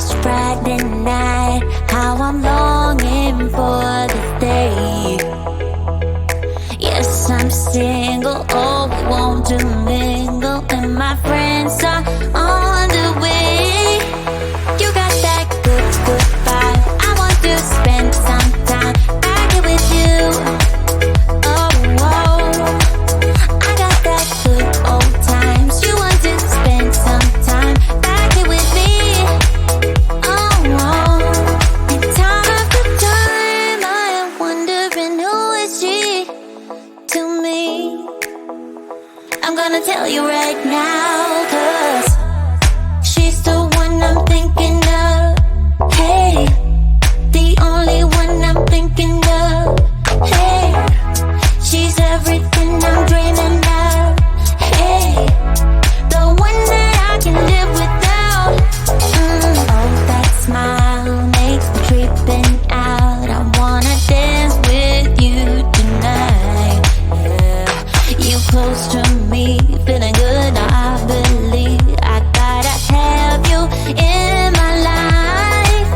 It's Friday night, how I'm longing for this day. Yes, I'm single, oh, we want to mingle, and my friends are on the way. You got that good, good vibe, I want to spend some time back here with you. Oh, I got that good old times, you want to spend some time back here with me. Oh, and time after time I am wondering who is she to me. I'm gonna tell you right now, 'cause she's the one I'm thinking of. Hey, the only one I'm thinking of. Hey, she's everything I'm dreaming of. Hey, the one that I can live without. Oh, that smile makes me tripping out. I wanna dance with you tonight. Yeah, you close to me, feeling good. I believe I gotta have you in my life.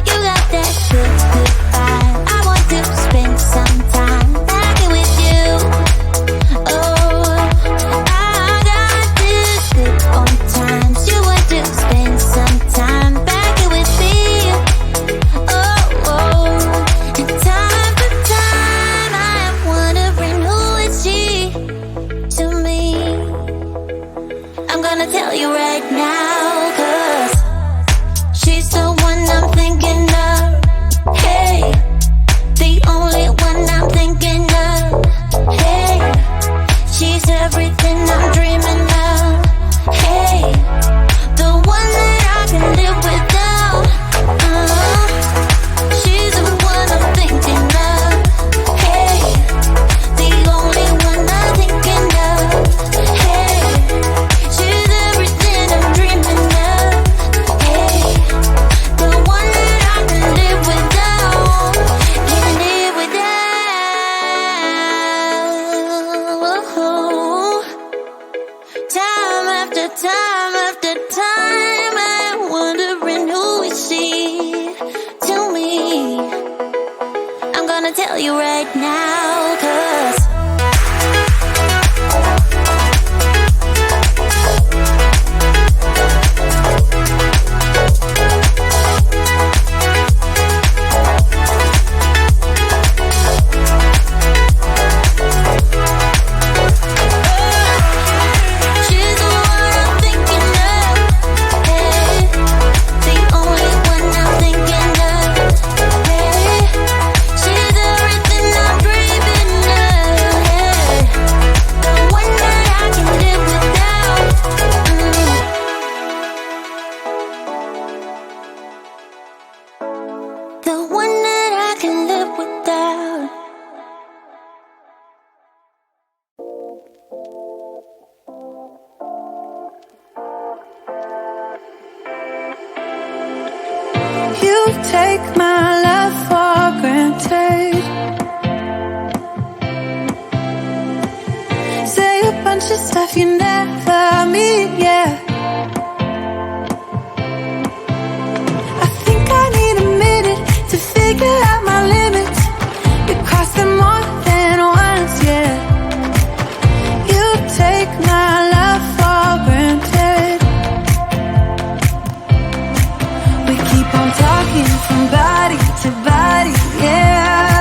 You got that good, good vibe. I want to spend some time back here with you. Oh, I got this good old times. You want to spend some time back here with me. Oh, and time after time I am wondering who is she to me. I'm gonna tell you right now, 'cause she's the one I'm thinking of. Hey, the only one I'm thinking of. Hey, she's everything I'm dreaming of. Hey, the one that I can live without. She's the one I'm thinking of. Hey, the only one I'm thinking of. Hey, she's everything I'm dreaming of. Hey, the one that I can live without. Can live without. Time after time after time I'm wondering who is she to me. I'm gonna tell you right now, 'cause she's the one I'm thinking of. Hey, the only one I'm thinking of. Hey, she's everything I'm dreaming of. Hey, the one that I can live without. The one that I can live without. You take my love for granted. Say a bunch of stuff you never mean, yeah. I think I need a minute to figure out my limits. You cross them more than once, yeah. You take my love for granted. We keep on talking from body to body, yeah.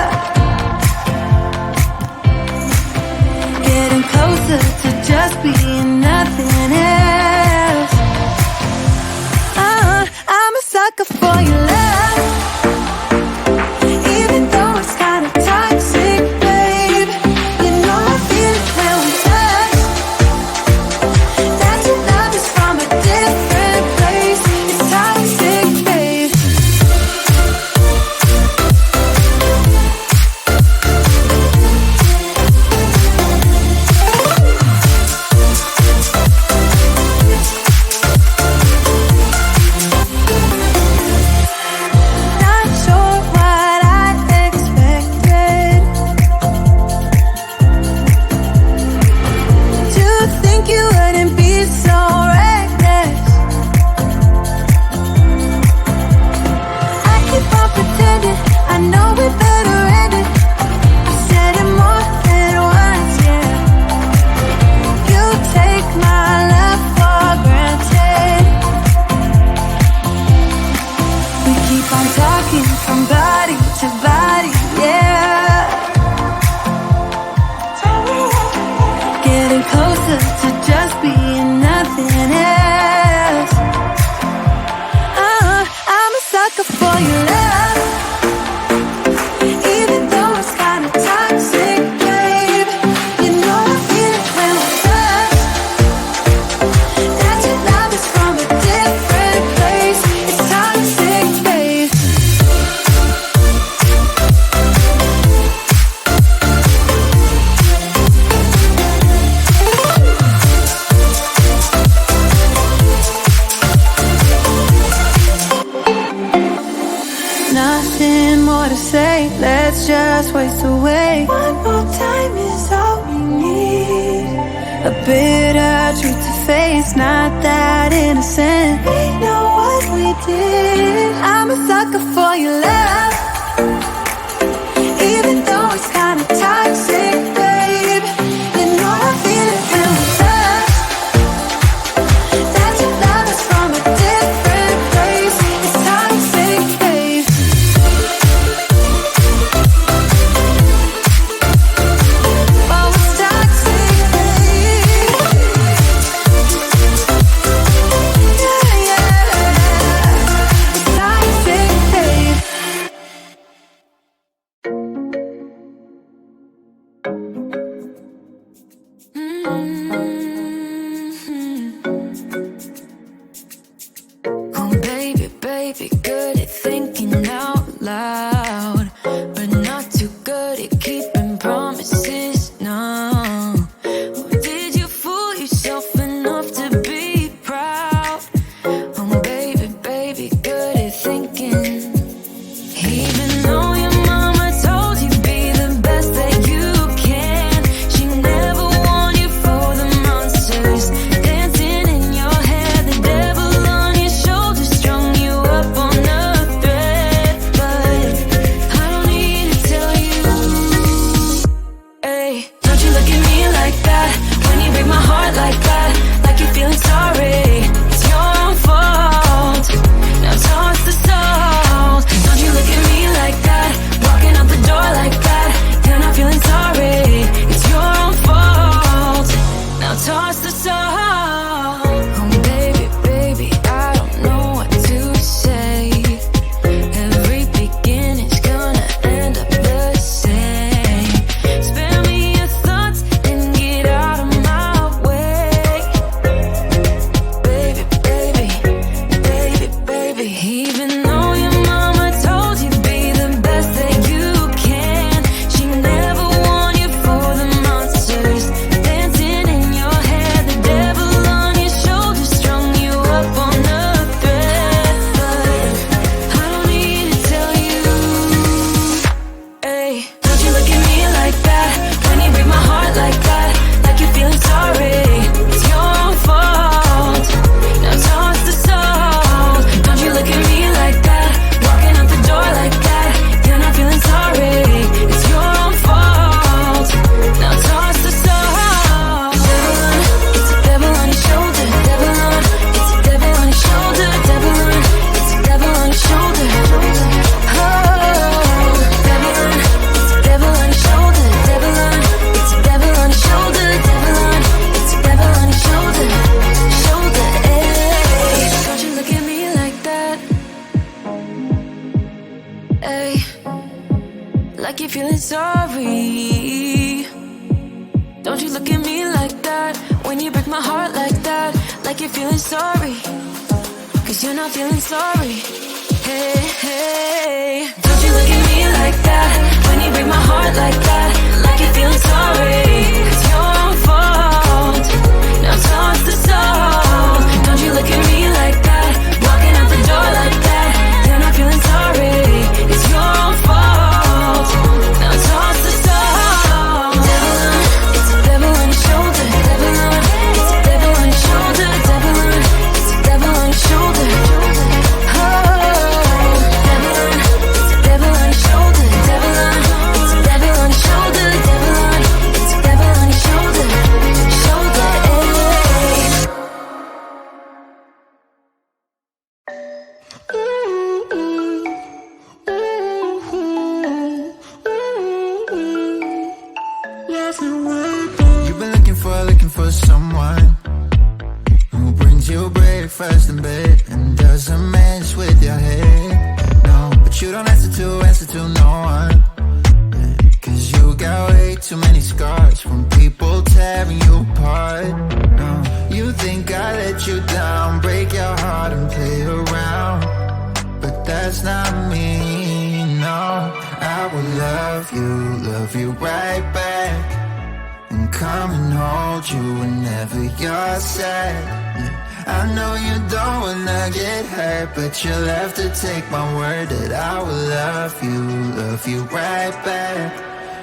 Getting closer to just being nothing else. I'm a sucker for your love, even though it's kinda toxic, babe. voice away. One more time is all we need. A bitter truth to face, not that innocent. We know what we did. I'm a sucker for your love, even though it's kinda toxic, babe. You know I feel it when we touch. That your love is from a different place. It's toxic, babe. Oh, it's toxic, babe. Yeah, yeah. It's toxic, babe. Oh, baby, baby, good at thinking out loud, but not too good at keeping promises. No. Or did you fool yourself enough to be proud? Oh, baby, baby, good at thinking. Even though your mama told you be the best that you can, she never warned you for the monsters dancing in your head, the devil on your shoulder strung you up on a thread. But I don't need to tell you, hey, don't you look at me like that when you break my heart like that, like you're feeling sorry. It's your own fault. Now toss the salt. Don't you look at me like that, walking out the door like that. You're not feeling sorry. It's your own fault. Now toss the salt. Oh, baby, baby, I don't know what to say. Every beginning's gonna end up the same. Spare me your thoughts and get out of my way. Baby, baby, baby, baby. Even though your mama told you be the best that you can, she never warned you for the monsters dancing in your head, the devil on your shoulder strung you up on a thread. But I don't need to tell you, hey, don't you look at me like that when you break my heart like that, like you're feeling sorry. It's your own fault. Now toss the salt. Don't you look at me like that, walking out the door like that. You're not feeling sorry. It's your own fault. Now toss the salt. It's a devil on your shoulder. Devil on. It's a devil on your shoulder. Devil on. It's a devil on your shoulder. Oh, devil on. It's a devil on your shoulder. Devil on. It's a devil on your shoulder. Devil on. It's a devil on your shoulder. Shoulder. Hey, don't you look at me like that. Hey, like you're feeling sorry. Don't you look at me like that when you break my heart like that, like you're feeling sorry. Cause you're not feeling sorry. Hey, hey, don't you look at me like that when you break my heart like that, like you're feeling sorry. It's your own fault. Now toss the salt. Don't you look at me like that, walking out the door like that. You're not feeling sorry. It's your own fault. Now toss the salt. Devil on. It's a devil on your shoulder. Devil on. It's a devil on your shoulder. Devil on. It's a devil on your shoulder. Oh, devil on. It's a devil on your shoulder. Devil on. It's a devil on your shoulder. Devil on. It's a devil on your shoulder. Shoulder. Hey. You've been looking for someone who brings you breakfast in bed and doesn't mess with your head. No, but you don't answer to no one. Yeah, 'cause you got way too many scars from people tearing you apart. No, you think I let you down, break your heart and play around, but that's not me. No, I will love you right back, and come and hold you whenever you're sad. Yeah, I know you don't wanna get hurt, but you'll have to take my word that I will love you right back.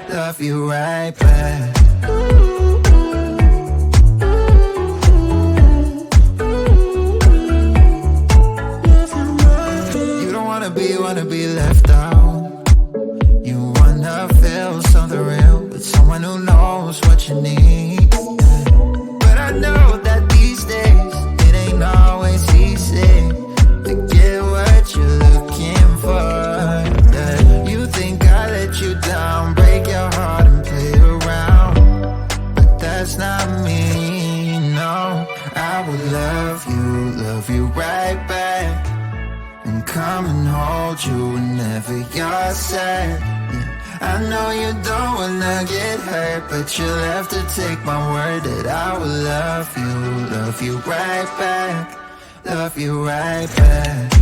love you right back. You don't wanna be left out. You wanna feel something real with someone who knows what you need. But I know that these days it ain't always easy to get what you're looking for. Yeah. You think I let you down, break your heart and play around, but that's not me, no. I would love you right back, and come and hold you whenever you're sad. Yeah. I know you don't wanna get hurt, but you'll have to take my word that I will love you right back, love you right back.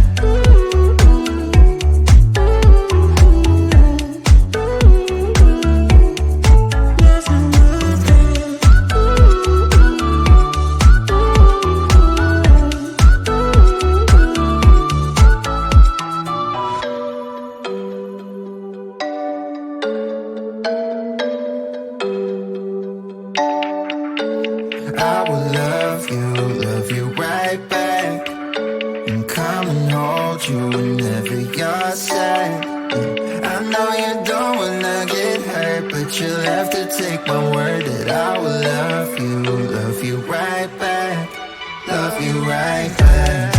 I will love you right back, and come and hold you whenever you're sad. Yeah. I know you don't wanna get hurt, but you'll have to take my word that I will love you right back, love you right back.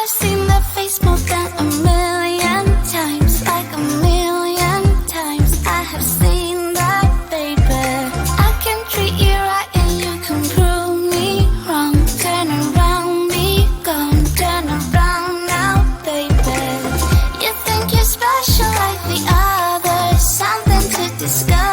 I've seen that face more than a million times, like a million times. I have seen that, baby. I can treat you right and you can prove me wrong. Turn around, be gone, turn around now, baby. You think you're special like the others, something to discover.